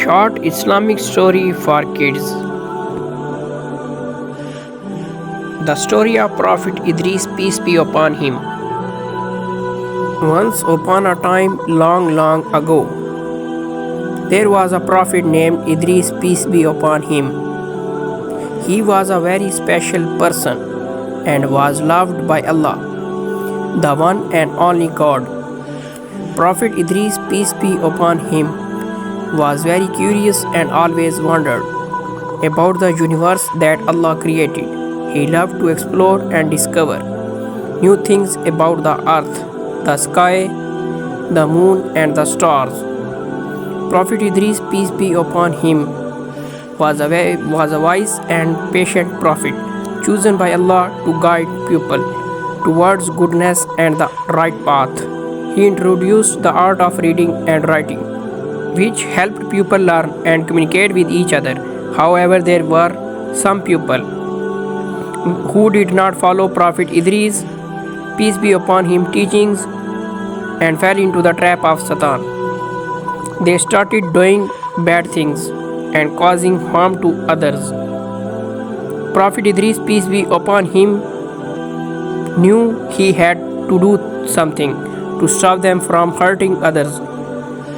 Short Islamic story for kids. The story of Prophet Idris, peace be upon him. Once upon a time, long ago, there was a prophet named Idris, peace be upon him. He was a very special person and was loved by Allah, the one and only God. Prophet Idris, peace be upon him, was very curious and always wondered about the universe that Allah created. He loved to explore and discover new things about the earth, the sky, the moon, and the stars. Prophet Idris, peace be upon him, was a wise and patient prophet chosen by Allah to guide people towards goodness and the right path. He introduced the art of reading and writing, which helped people learn and communicate with each other. However, there were some people who did not follow Prophet Idris, peace be upon him, teachings and fell into the trap of Satan. They started doing bad things and causing harm to others. Prophet Idris, peace be upon him, knew he had to do something to stop them from hurting others.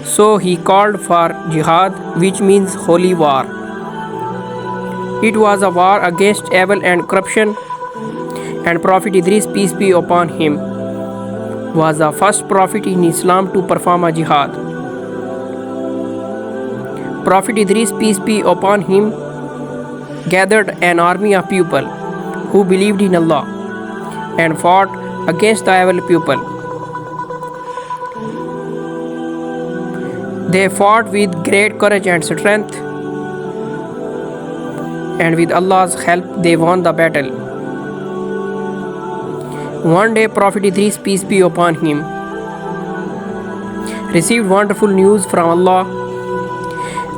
So he called for jihad, which means holy war. It was a war against evil and corruption, and Prophet Idris, peace be upon him, was the first prophet in Islam to perform a jihad. Prophet Idris, peace be upon him, gathered an army of people who believed in Allah and fought against the evil people. They fought with great courage and strength, and with Allah's help they won the battle. One day Prophet Idris, peace be upon him, received wonderful news from Allah.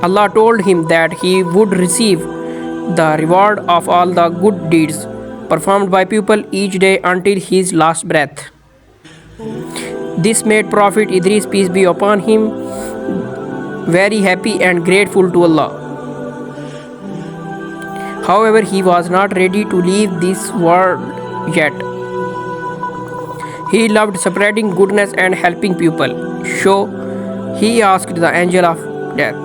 Allah told him that he would receive the reward of all the good deeds performed by people each day until his last breath. This made Prophet Idris, peace be upon him, very happy and grateful to Allah. However, he was not ready to leave this world yet. He loved spreading goodness and helping people. So he asked the angel of death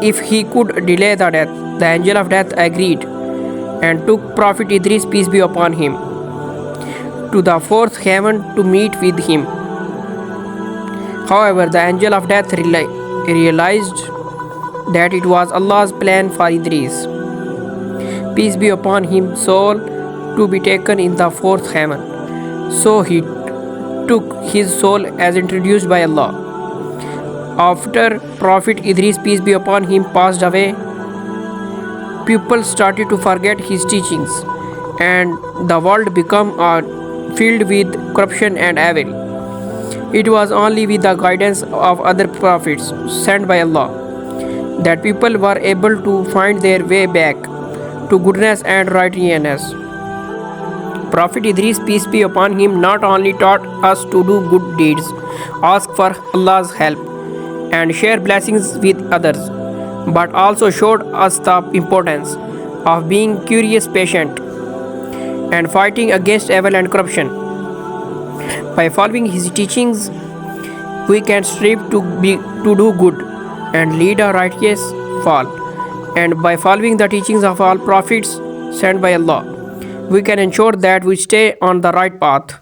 if he could delay the death. The angel of death agreed and took Prophet Idris, peace be upon him, to the fourth heaven to meet with him. However, the angel of death realized that it was Allah's plan for Idris, peace be upon him, soul to be taken in the fourth heaven. So he took his soul as introduced by Allah. After Prophet Idris, peace be upon him, passed away, people started to forget his teachings and the world became filled with corruption and evil. It was only with the guidance of other prophets sent by Allah that people were able to find their way back to goodness and righteousness. Prophet Idris, peace be upon him, not only taught us to do good deeds, ask for Allah's help, and share blessings with others, but also showed us the importance of being curious, patient, and fighting against evil and corruption. By following his teachings, we can strive to do good and lead a righteous fall. And by following the teachings of all prophets sent by Allah, we can ensure that we stay on the right path.